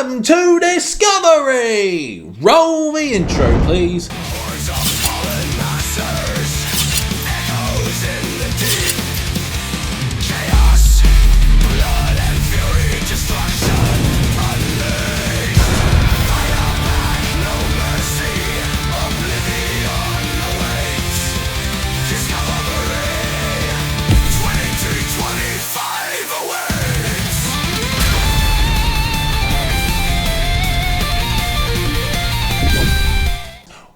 Welcome to Discovery! Roll the intro, please.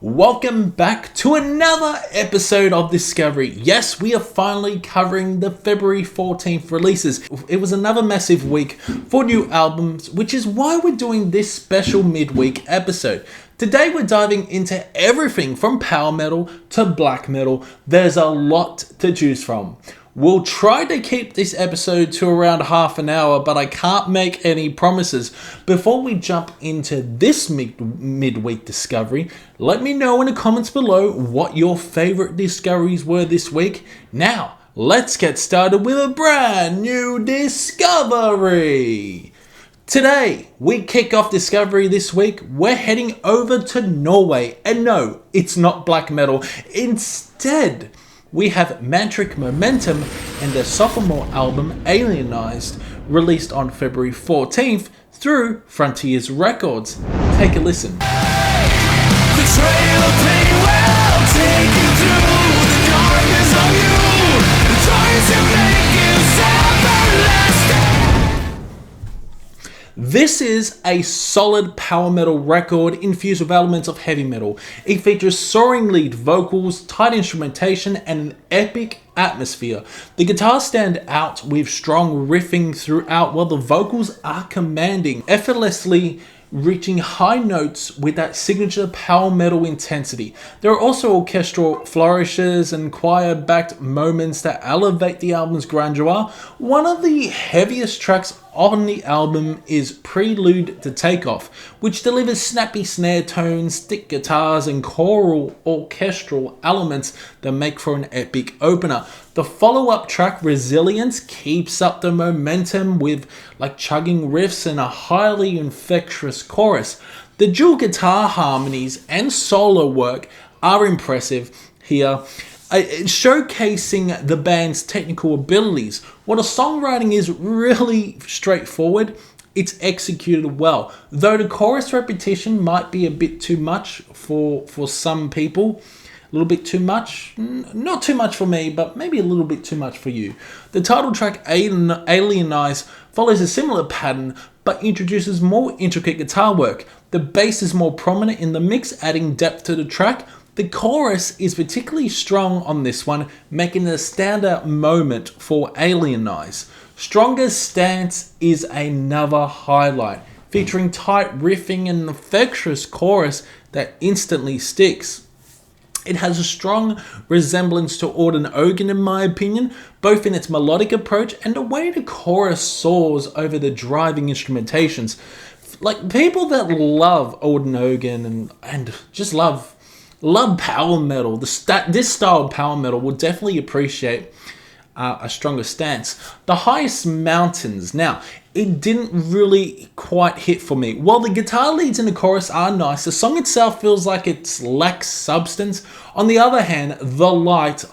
Welcome back to another episode of Discovery. Yes, we are finally covering the February 14th releases. It was another massive week for new albums, which is why we're doing this special midweek episode. Today we're diving into everything from power metal to black metal. There's a lot to choose from. We'll try to keep this episode to around half an hour, but I can't make any promises. Before we jump into this midweek discovery, let me know in the comments below what your favorite discoveries were this week. Now, let's get started with a brand new discovery. Today, we kick off Discovery this week. We're heading over to Norway. And no, it's not black metal. Instead, we have Mantric Momentum and their sophomore album Alienized, released on February 14th through Frontiers Records. Take a listen. The trail of pain will take you through the darkness of you. The choice you make is everlasting. This is a solid power metal record infused with elements of heavy metal. It features soaring lead vocals, tight instrumentation, and an epic atmosphere. The guitars stand out with strong riffing throughout, while the vocals are commanding, effortlessly reaching high notes with that signature power metal intensity. There are also orchestral flourishes and choir-backed moments that elevate the album's grandeur. One of the heaviest tracks on the album is Prelude to Takeoff, which delivers snappy snare tones, thick guitars, and choral orchestral elements that make for an epic opener. The follow-up track, Resilience, keeps up the momentum with chugging riffs and a highly infectious chorus. The dual guitar harmonies and solo work are impressive here, showcasing the band's technical abilities. While the songwriting is really straightforward, it's executed well. Though the chorus repetition might be a bit too much for some people. A little bit too much. Not too much for me, but maybe a little bit too much for you. The title track, Alienized, follows a similar pattern, but introduces more intricate guitar work. The bass is more prominent in the mix, adding depth to the track. The chorus is particularly strong on this one, making it a standout moment for Alienized. Strongest Stance is another highlight, featuring tight riffing and an infectious chorus that instantly sticks. It has a strong resemblance to Auden Ogan in my opinion, both in its melodic approach and the way the chorus soars over the driving instrumentations. People that love Auden Ogan and just love power metal, this style of power metal will definitely appreciate a stronger stance. The Highest Mountains. Now, it didn't really quite hit for me. While the guitar leads in the chorus are nice, the song itself feels like it lacks substance. On the other hand, The Light,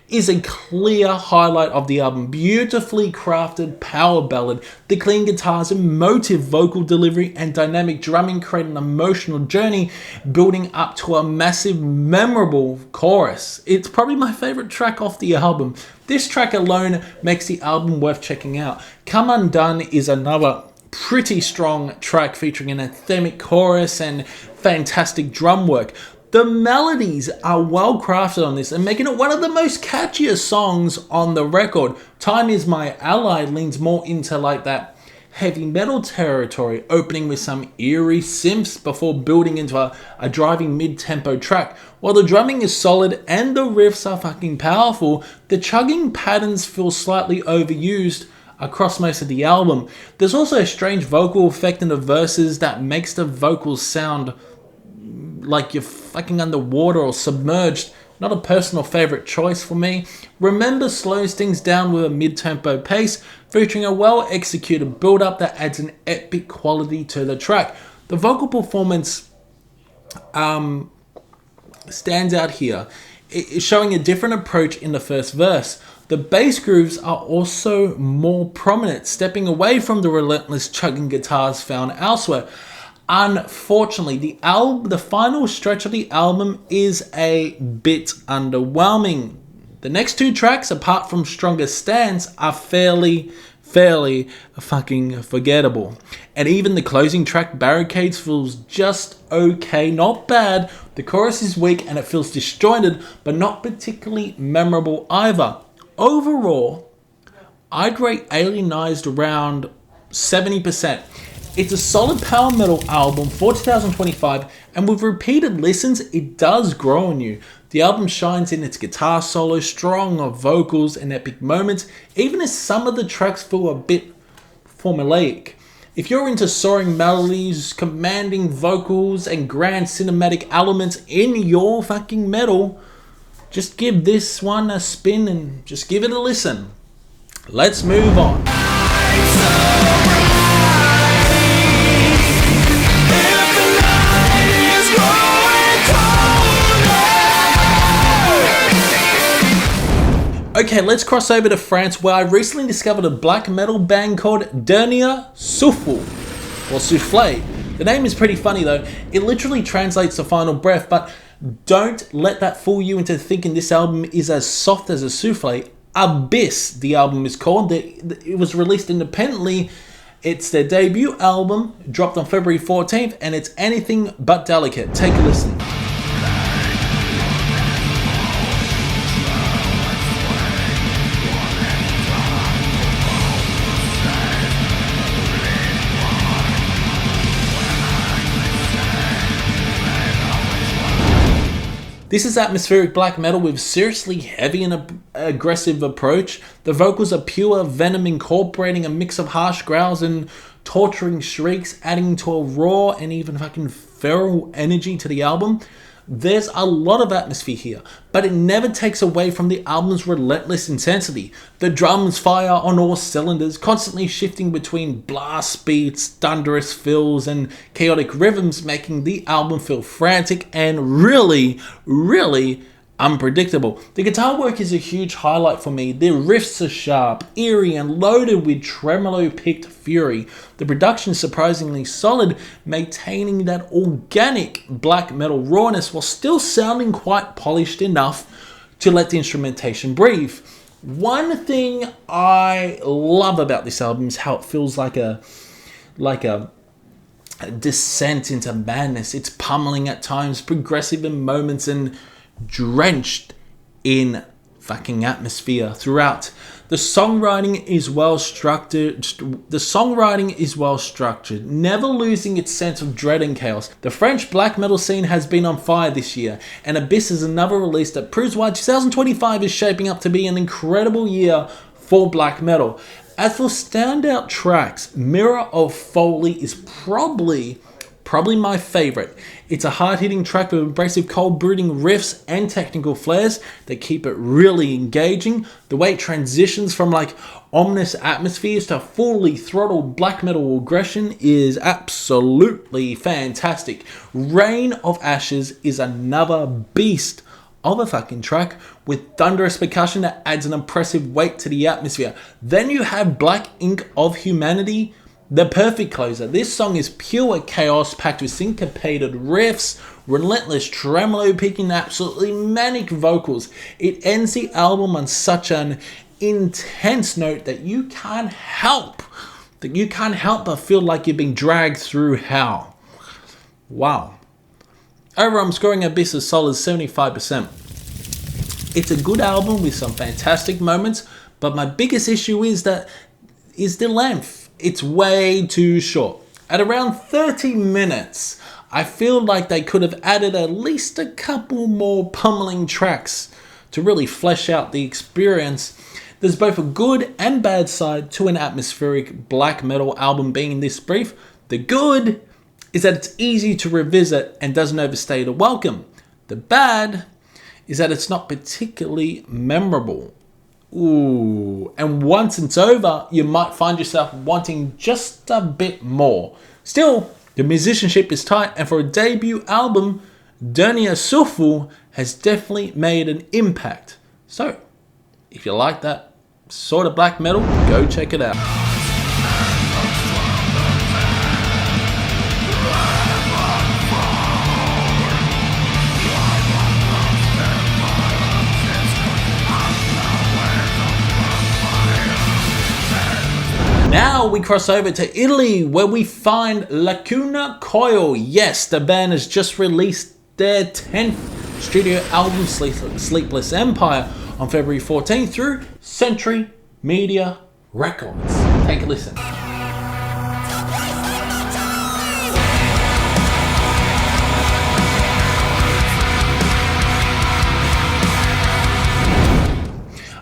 is a clear highlight of the album. Beautifully crafted power ballad. The clean guitars, emotive vocal delivery, and dynamic drumming create an emotional journey building up to a massive, memorable chorus. It's probably my favorite track off the album. This track alone makes the album worth checking out. Come Undone is another pretty strong track featuring an anthemic chorus and fantastic drum work. The melodies are well crafted on this and making it one of the most catchiest songs on the record. Time Is My Ally leans more into that heavy metal territory, opening with some eerie synths before building into a driving mid-tempo track. While the drumming is solid and the riffs are fucking powerful, the chugging patterns feel slightly overused across most of the album. There's also a strange vocal effect in the verses that makes the vocals sound like you're fucking underwater or submerged not a personal favorite choice for me. Remember slows things down with a mid-tempo pace, featuring a well-executed build-up that adds an epic quality to the track. The vocal performance stands out here, showing a different approach in the first verse. The bass grooves are also more prominent, stepping away from the relentless chugging guitars found elsewhere. Unfortunately, the final stretch of the album is a bit underwhelming. The next two tracks, apart from Stronger Stance, are fairly fucking forgettable. And even the closing track, Barricades, feels just okay, not bad. The chorus is weak and it feels disjointed, but not particularly memorable either. Overall, I'd rate Alienized around 70%. It's a solid power metal album for 2025, and with repeated listens, it does grow on you. The album shines in its guitar solo, strong vocals, and epic moments, even as some of the tracks feel a bit formulaic. If you're into soaring melodies, commanding vocals, and grand cinematic elements in your fucking metal, just give this one a spin and just give it a listen. Let's move on. Okay, let's cross over to France, where I recently discovered a black metal band called Dernier, Souffle, or Souffle. The name is pretty funny though. It literally translates to final breath, but don't let that fool you into thinking this album is as soft as a souffle. Abyss, the album is called. It was released independently. It's their debut album, dropped on February 14th, and it's anything but delicate. Take a listen. This is atmospheric black metal with seriously heavy and aggressive approach. The vocals are pure venom, incorporating a mix of harsh growls and torturing shrieks, adding to a raw and even fucking feral energy to the album. There's a lot of atmosphere here, but it never takes away from the album's relentless intensity. The drums fire on all cylinders, constantly shifting between blast beats, thunderous fills, and chaotic rhythms, making the album feel frantic and really unpredictable. The guitar work is a huge highlight for me. The riffs are sharp, eerie, and loaded with tremolo-picked fury. The production is surprisingly solid, maintaining that organic black metal rawness while still sounding quite polished enough to let the instrumentation breathe. One thing I love about this album is how it feels like a descent into madness. It's pummeling at times, progressive in moments, and drenched in fucking atmosphere throughout. The songwriting is well structured, never losing its sense of dread and chaos. The French black metal scene has been on fire this year, and Abyss is another release that proves why 2025 is shaping up to be an incredible year for black metal. As for standout tracks, Mirror of Foley is probably my favorite. It's a hard-hitting track with abrasive, cold-brooding riffs and technical flares that keep it really engaging. The way it transitions from like ominous atmospheres to fully throttled black metal aggression is absolutely fantastic. Rain of Ashes is another beast of a fucking track with thunderous percussion that adds an impressive weight to the atmosphere. Then you have Black Ink of Humanity, the perfect closer. This song is pure chaos packed with syncopated riffs, relentless tremolo picking, absolutely manic vocals. It ends the album on such an intense note that you can't help but feel like you're being dragged through hell. Wow. Overall, I'm scoring Abyss a solid 75%. It's a good album with some fantastic moments, but my biggest issue is the length. It's way too short. At around 30 minutes, I feel like they could have added at least a couple more pummeling tracks to really flesh out the experience. There's both a good and bad side to an atmospheric black metal album being this brief. The good is that it's easy to revisit and doesn't overstay the welcome. The bad is that it's not particularly memorable. Ooh, and once it's over, you might find yourself wanting just a bit more. Still, the musicianship is tight, and for a debut album, Dernier Souffle has definitely made an impact. So, if you like that sort of black metal, go check it out. Now we cross over to Italy, where we find Lacuna Coil. Yes, the band has just released their 10th studio album, Sleepless Empire, on February 14th through Century Media Records. Take a listen.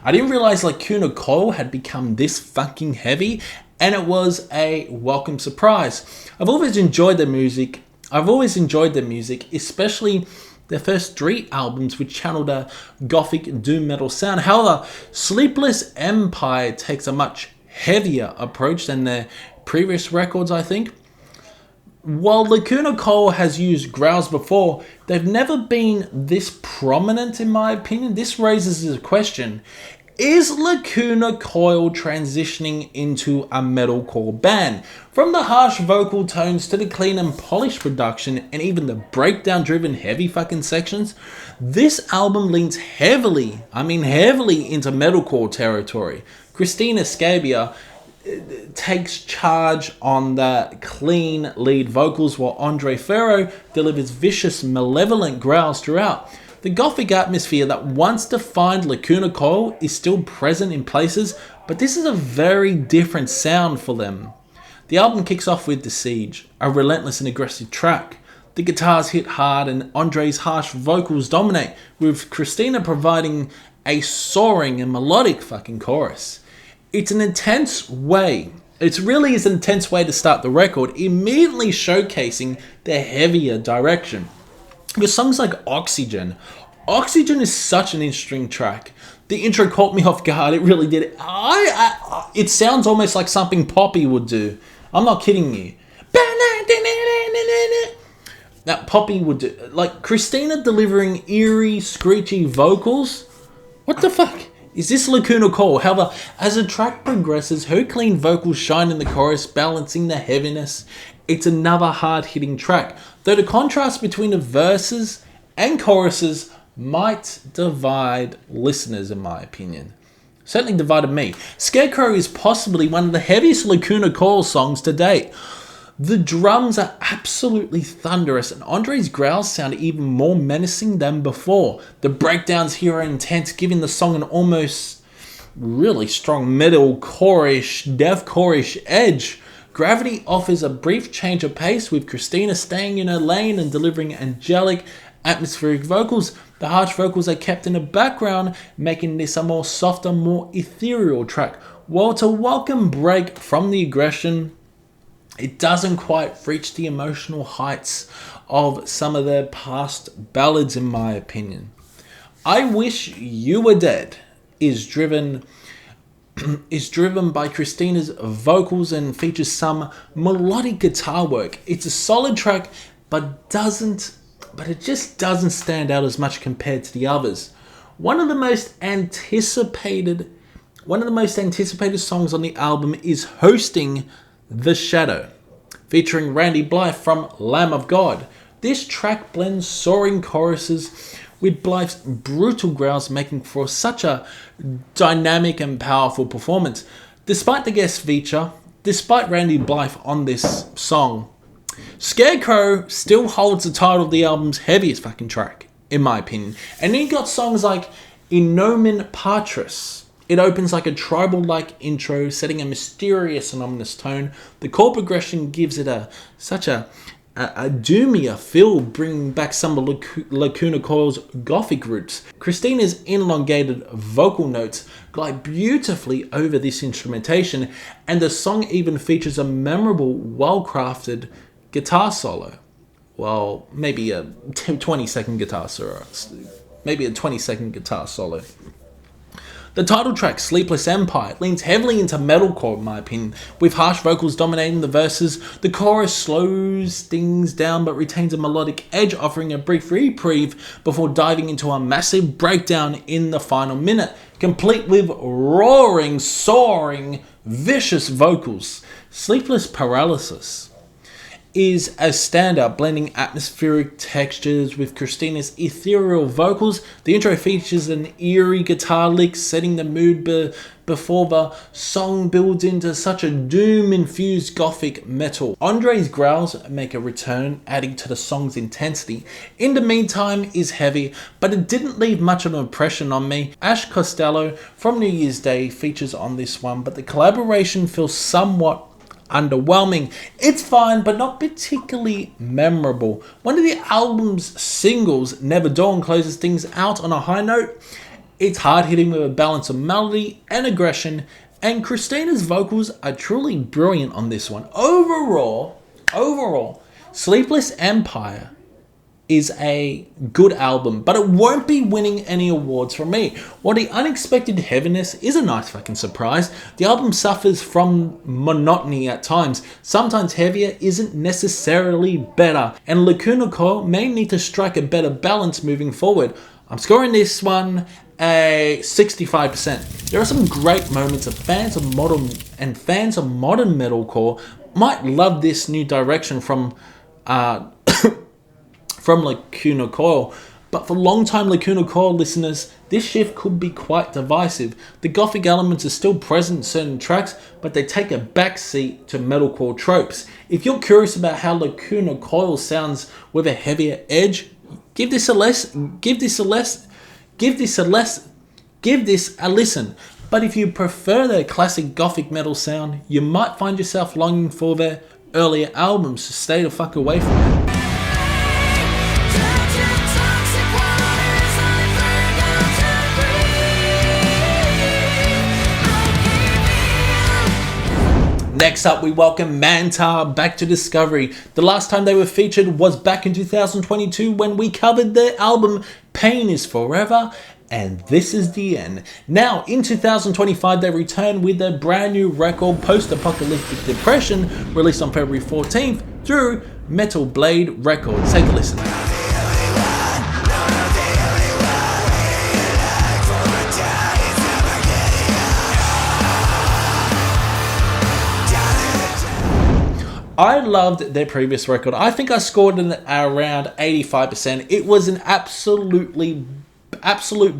I didn't realize Lacuna Coil had become this fucking heavy, and it was a welcome surprise. I've always enjoyed their music, especially their first 3 albums, which channeled a gothic doom metal sound. However, Sleepless Empire takes a much heavier approach than their previous records, I think. While Lacuna Coil has used growls before, they've never been this prominent in my opinion. This raises a question. Is Lacuna Coil transitioning into a metalcore band? From the harsh vocal tones to the clean and polished production and even the breakdown driven heavy fucking sections, this album leans heavily into metalcore territory. Christina Scabia takes charge on the clean lead vocals, while Andre Ferro delivers vicious, malevolent growls throughout. The gothic atmosphere that once defined Lacuna Coil is still present in places, but this is a very different sound for them. The album kicks off with The Siege, a relentless and aggressive track. The guitars hit hard and Andre's harsh vocals dominate, with Christina providing a soaring and melodic fucking chorus. It really is an intense way to start the record, immediately showcasing their heavier direction. With songs like Oxygen is such an interesting track. The intro caught me off guard, it really did. It sounds almost like something Poppy would do. I'm not kidding you. That Poppy would do. Like Christina delivering eerie, screechy vocals. What the fuck? Is this Lacuna Coil? However, as the track progresses, her clean vocals shine in the chorus, balancing the heaviness. It's another hard-hitting track, though the contrast between the verses and choruses might divide listeners, in my opinion. Certainly divided me. Scarecrow is possibly one of the heaviest Lacuna Coil songs to date. The drums are absolutely thunderous, and Andre's growls sound even more menacing than before. The breakdowns here are intense, giving the song an almost really strong metal-core-ish, deathcore-ish edge. Gravity offers a brief change of pace, with Christina staying in her lane and delivering angelic, atmospheric vocals. The harsh vocals are kept in the background, making this a more softer, more ethereal track. While it's a welcome break from the aggression, it doesn't quite reach the emotional heights of some of their past ballads, in my opinion. I Wish You Were Dead is driven by Christina's vocals and features some melodic guitar work. It's a solid track, but it just doesn't stand out as much compared to the others. One of the most anticipated songs on the album is Hosting The Shadow, featuring Randy Blythe from Lamb of God. This track blends soaring choruses with Blythe's brutal growls, making for such a dynamic and powerful performance. Despite the guest feature, despite Randy Blythe on this song, Scarecrow still holds the title of the album's heaviest fucking track, in my opinion. And then you got songs like In Nomen Patris. It opens like a tribal-like intro, setting a mysterious and ominous tone. The chord progression gives it such a doomier feel, bringing back some of Lacuna Coil's gothic roots. Christina's elongated vocal notes glide beautifully over this instrumentation, and the song even features a memorable, well-crafted guitar solo. Well, maybe a 20-second guitar solo. maybe a 20-second guitar solo. The title track, Sleepless Empire, leans heavily into metalcore in my opinion, with harsh vocals dominating the verses. The chorus slows things down but retains a melodic edge, offering a brief reprieve before diving into a massive breakdown in the final minute, complete with roaring, soaring, vicious vocals. Sleepless Paralysis is a standout, blending atmospheric textures with Christina's ethereal vocals. The intro features an eerie guitar lick, setting the mood before the song builds into such a doom-infused gothic metal. Andre's growls make a return, adding to the song's intensity. In the Meantime is heavy, but it didn't leave much of an impression on me. Ash Costello from New Year's Day features on this one, but the collaboration feels somewhat underwhelming. It's fine, but not particularly memorable. One of the album's singles, Never Dawn, closes things out on a high note. It's hard-hitting with a balance of melody and aggression, and Christina's vocals are truly brilliant on this one. Overall, Sleepless Empire is a good album, but it won't be winning any awards from me. While the unexpected heaviness is a nice fucking surprise, the album suffers from monotony at times. Sometimes heavier isn't necessarily better, and Lacuna Coil may need to strike a better balance moving forward. I'm scoring this one a 65%. There are some great moments of fans of modern metalcore might love this new direction from Lacuna Coil, but for long-time Lacuna Coil listeners, this shift could be quite divisive. The gothic elements are still present in certain tracks, but they take a backseat to metalcore tropes. If you're curious about how Lacuna Coil sounds with a heavier edge, give this a listen. But if you prefer their classic gothic metal sound, you might find yourself longing for their earlier albums, so stay the fuck away from it. Next up, we welcome Mantar back to Discovery. The last time they were featured was back in 2022 when we covered their album Pain is Forever and This is the End. Now, in 2025, they return with their brand new record, Post-Apocalyptic Depression, released on February 14th through Metal Blade Records. Take a listen. I loved their previous record. I think I scored it around 85%. It was an absolute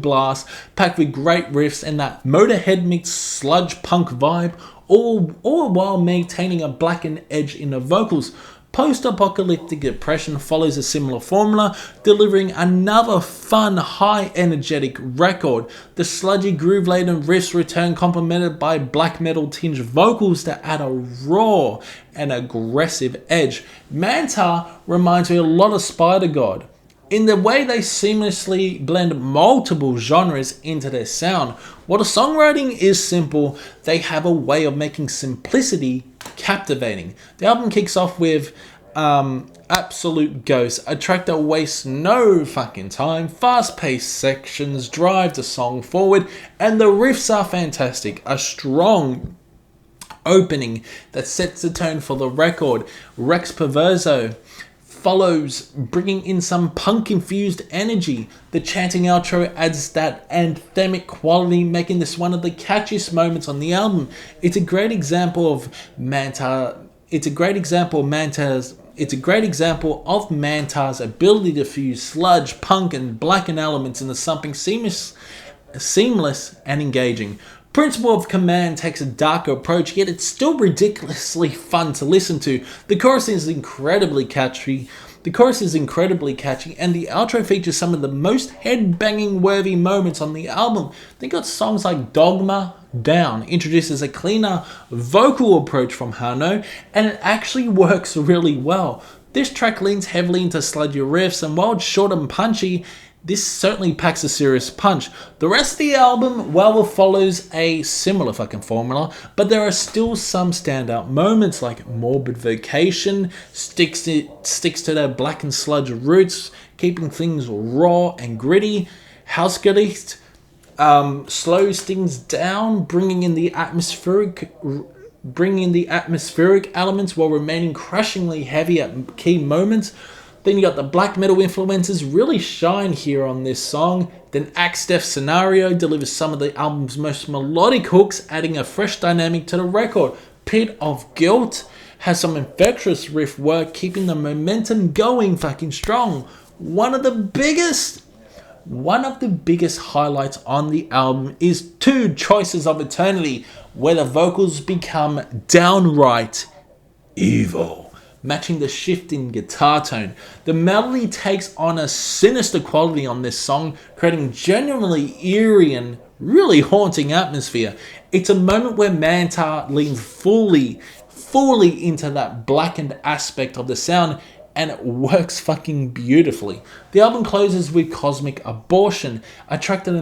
blast, packed with great riffs and that Motorhead mixed sludge punk vibe, all while maintaining a blackened edge in the vocals. Post-Apocalyptic Depression follows a similar formula, delivering another fun, high-energetic record. The sludgy, groove-laden riffs return, complemented by black metal-tinged vocals that add a raw and aggressive edge. Mantar reminds me a lot of Spider God in the way they seamlessly blend multiple genres into their sound. While the songwriting is simple, they have a way of making simplicity captivating. The album kicks off with Absolute Ghost, a track that wastes no fucking time. Fast-paced sections drive the song forward, and the riffs are fantastic. A strong opening that sets the tone for the record. Rex Perverso follows, bringing in some punk-infused energy. The chanting outro adds that anthemic quality, making this one of the catchiest moments on the album. It's a great example of Mantar's ability to fuse sludge, punk, and blackened elements into something seamless and engaging. Principle of Command takes a darker approach, yet it's still ridiculously fun to listen to. The chorus is incredibly catchy, and the outro features some of the most head-banging worthy moments on the album. They got songs like Dogma Down, introduces a cleaner vocal approach from Hano, and it actually works really well. This track leans heavily into sludgy riffs, and while it's short and punchy, this certainly packs a serious punch. The rest of the album, well, follows a similar fucking formula, but there are still some standout moments, like Morbid Vacation sticks to their black and sludge roots, keeping things raw and gritty. House slows things down, bringing in the atmospheric elements while remaining crushingly heavy at key moments. Then you got the black metal influences really shine here on this song. Then Axe Death Scenario delivers some of the album's most melodic hooks, adding a fresh dynamic to the record. Pit of Guilt has some infectious riff work, keeping the momentum going fucking strong. One of the biggest highlights on the album is Two Choices of Eternity, where the vocals become downright evil, matching the shift in guitar tone. The melody takes on a sinister quality on this song, creating genuinely eerie and really haunting atmosphere. It's a moment where Mantar leans fully into that blackened aspect of the sound, and it works fucking beautifully. The album closes with Cosmic Abortion, a track that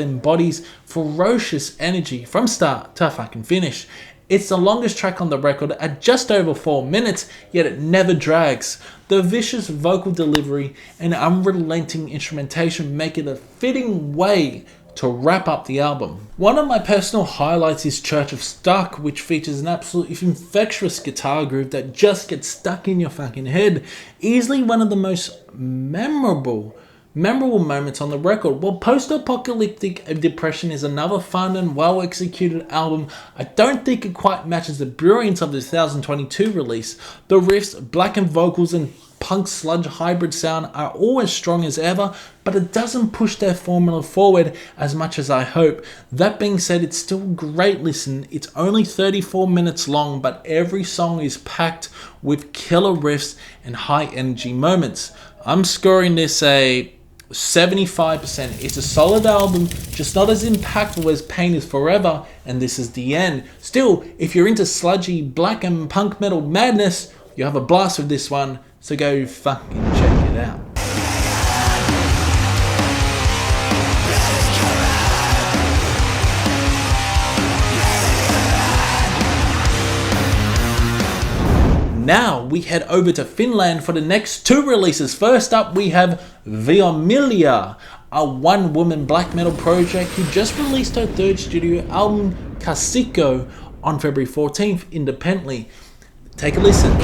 embodies ferocious energy from start to fucking finish. It's the longest track on the record at just over 4 minutes, yet it never drags. The vicious vocal delivery and unrelenting instrumentation make it a fitting way to wrap up the album. One of my personal highlights is Church of Stuck, which features an absolutely infectious guitar groove that just gets stuck in your fucking head. Easily one of the most memorable moments on the record. While Post-Apocalyptic Depression is another fun and well executed album, I don't think it quite matches the brilliance of the 2022 release. The riffs, blackened vocals and punk sludge hybrid sound are always strong as ever, but it doesn't push their formula forward as much as I hope. That being said, it's still a great listen. It's only 34 minutes long, but every song is packed with killer riffs and high energy moments. I'm scoring this a 75%. It's a solid album, just not as impactful as Pain Is Forever and This Is the End. Still, if you're into sludgy black and punk metal madness, you have a blast with this one, so go fucking check it out. Now we head over to Finland for the next two releases. First up, we have Vermilia, a one-woman black metal project who just released her third studio album, Karsikko, on February 14th independently. Take a listen.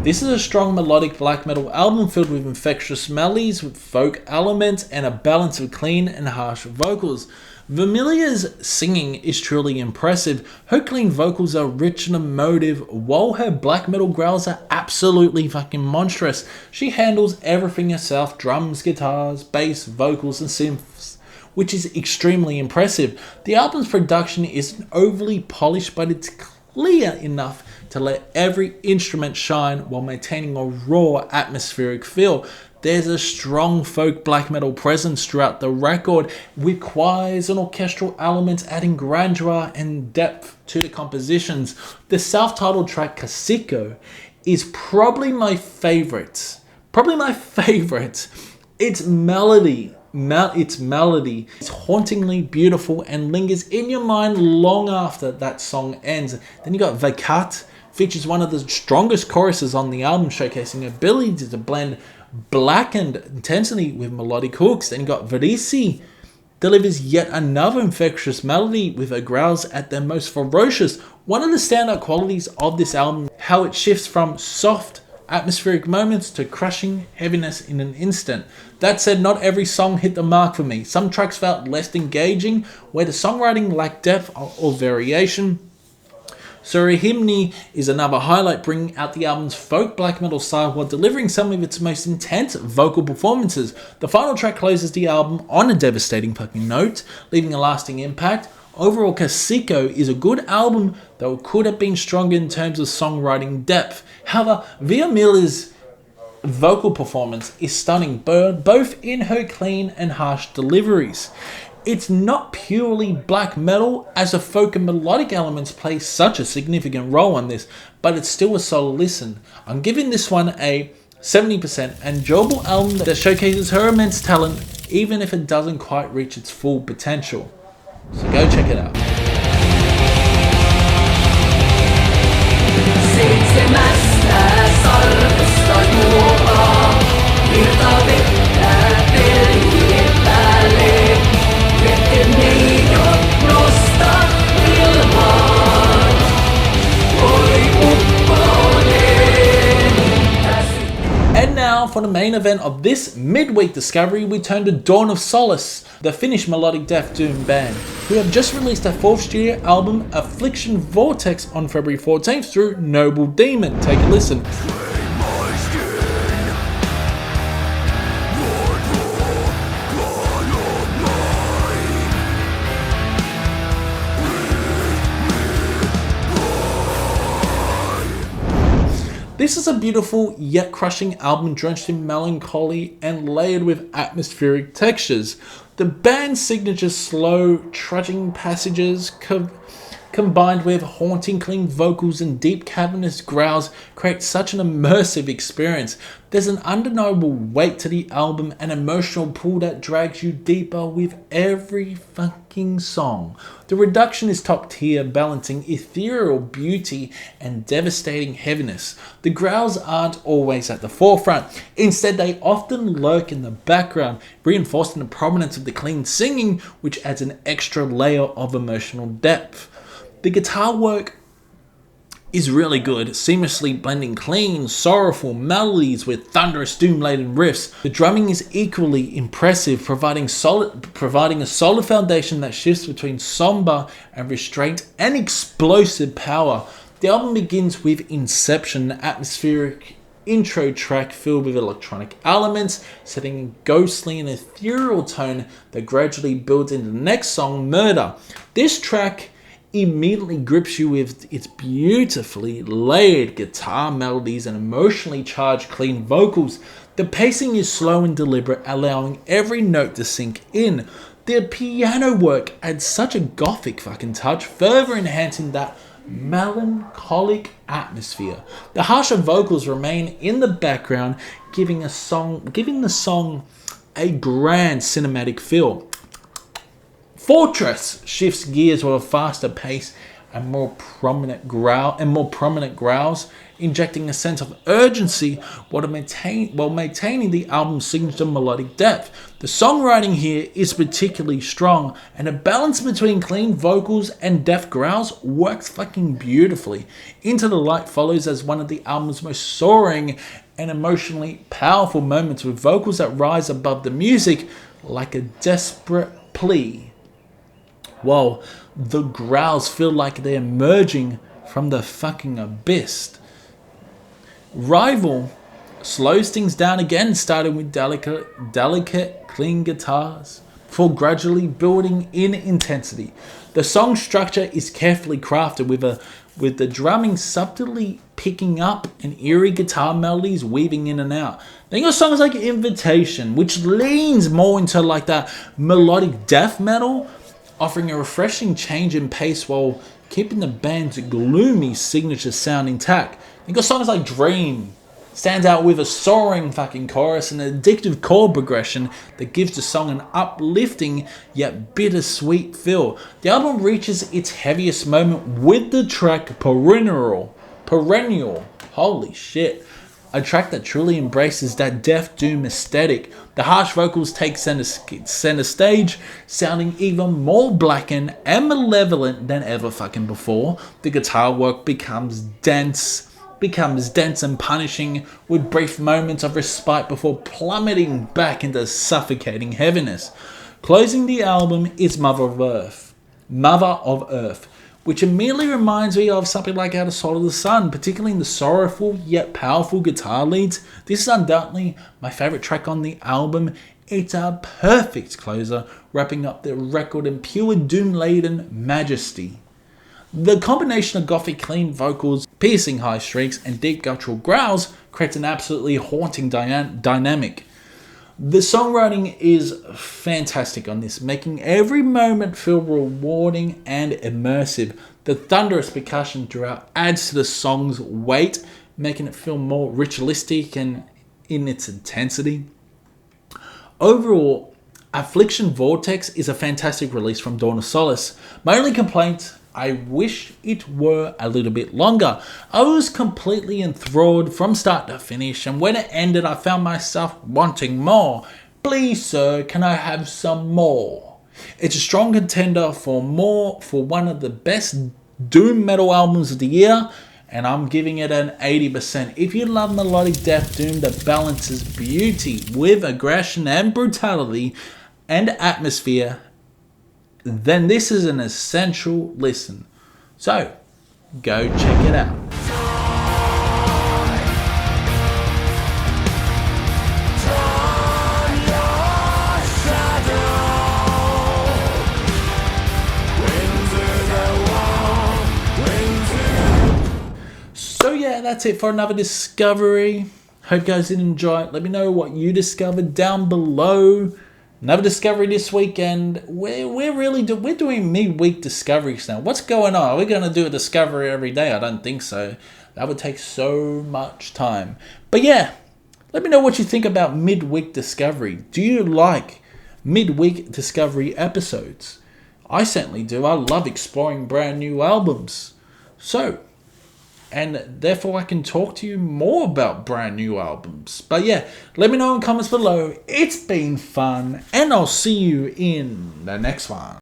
This is a strong melodic black metal album filled with infectious melodies, with folk elements, and a balance of clean and harsh vocals. Vermilia's singing is truly impressive. Her clean vocals are rich and emotive, while her black metal growls are absolutely fucking monstrous. She handles everything herself: drums, guitars, bass, vocals, and synths, which is extremely impressive. The album's production isn't overly polished, but it's clear enough to let every instrument shine while maintaining a raw atmospheric feel. There's a strong folk black metal presence throughout the record, with choirs and orchestral elements adding grandeur and depth to the compositions. The self-titled track Karsikko is probably my favorite. Its melody is hauntingly beautiful and lingers in your mind long after that song ends. Then you got Vakat, features one of the strongest choruses on the album, showcasing ability to blend blackened intensity with melodic hooks. Then you got Verisi, delivers yet another infectious melody with her growls at their most ferocious. One of the standout qualities of this album, how it shifts from soft atmospheric moments to crushing heaviness in an instant. That said, not every song hit the mark for me. Some tracks felt less engaging, where the songwriting lacked depth or variation. Surihimni is another highlight, bringing out the album's folk black metal style while delivering some of its most intense vocal performances. The final track closes the album on a devastating fucking note, leaving a lasting impact. Overall, Karsikko is a good album, though it could have been stronger in terms of songwriting depth. However, Vermila's vocal performance is stunning, both in her clean and harsh deliveries. It's not purely black metal, as the folk and melodic elements play such a significant role on this, but it's still a solid listen. I'm giving this one a 70%, enjoyable album that showcases her immense talent, even if it doesn't quite reach its full potential. So go check it out. And now for the main event of this midweek discovery, we turn to Dawn of Solace, the Finnish melodic death doom band, who have just released their 4th studio album Affliction Vortex on February 14th through Noble Demon. Take a listen. This is a beautiful yet crushing album drenched in melancholy and layered with atmospheric textures. The band's signature slow, trudging passages combined with haunting clean vocals and deep cavernous growls create such an immersive experience. There's an undeniable weight to the album, an emotional pull that drags you deeper with every fucking song. The reduction is top tier, balancing ethereal beauty and devastating heaviness. The growls aren't always at the forefront. Instead, they often lurk in the background, reinforcing the prominence of the clean singing, which adds an extra layer of emotional depth. The guitar work is really good, seamlessly blending clean, sorrowful melodies with thunderous doom-laden riffs. The drumming is equally impressive, providing a solid foundation that shifts between somber and restraint and explosive power. The album begins with Inception, the atmospheric intro track filled with electronic elements, setting a ghostly and ethereal tone that gradually builds into the next song, Murder. This track immediately grips you with its beautifully layered guitar melodies and emotionally charged clean vocals. The pacing is slow and deliberate, allowing every note to sink in. The piano work adds such a gothic fucking touch, further enhancing that melancholic atmosphere. The harsher vocals remain in the background, giving the song a grand cinematic feel. Fortress shifts gears with a faster pace and more prominent growls, injecting a sense of urgency while maintaining the album's signature melodic depth. The songwriting here is particularly strong, and the balance between clean vocals and deft growls works fucking beautifully. Into the Light follows as one of the album's most soaring and emotionally powerful moments, with vocals that rise above the music like a desperate plea, while the growls feel like they're emerging from the fucking abyss. Rival slows things down again, starting with delicate clean guitars, before gradually building in intensity. The song structure is carefully crafted, with the drumming subtly picking up and eerie guitar melodies weaving in and out. Then you got songs like Invitation, which leans more into like that melodic death metal, offering a refreshing change in pace while keeping the band's gloomy signature sound intact. You got songs like Dream, stands out with a soaring fucking chorus and an addictive chord progression that gives the song an uplifting yet bittersweet feel. The album reaches its heaviest moment with the track Perennial. Holy shit. A track that truly embraces that death doom aesthetic. The harsh vocals take center stage, sounding even more blackened and malevolent than ever fucking before. The guitar work becomes dense and punishing, with brief moments of respite before plummeting back into suffocating heaviness. Closing the album is Mother of Earth, which immediately reminds me of something like Out of Sight of the Sun, particularly in the sorrowful yet powerful guitar leads. This is undoubtedly my favourite track on the album. It's a perfect closer, wrapping up the record in pure doom-laden majesty. The combination of gothic clean vocals, piercing high shrieks, and deep guttural growls creates an absolutely haunting dynamic. The songwriting is fantastic on this, making every moment feel rewarding and immersive. The thunderous percussion throughout adds to the song's weight, making it feel more ritualistic and in its intensity. Overall, Affliction Vortex is a fantastic release from Dawn of Solace. My only complaint, I wish it were a little bit longer. I was completely enthralled from start to finish, and when it ended I found myself wanting more. Please sir, can I have some more? It's a strong contender for one of the best doom metal albums of the year, and I'm giving it an 80%. If you love melodic death doom that balances beauty with aggression and brutality and atmosphere, then this is an essential listen. So, go check it out. So yeah, that's it for another discovery. Hope you guys did enjoy it. Let me know what you discovered down below. Another discovery this weekend. We're doing midweek discoveries now. What's going on? Are we going to do a discovery every day? I don't think so. That would take so much time. But yeah, let me know what you think about midweek discovery. Do you like midweek discovery episodes? I certainly do. I love exploring brand new albums. So, and therefore I can talk to you more about brand new albums. But yeah, let me know in the comments below. It's been fun, and I'll see you in the next one.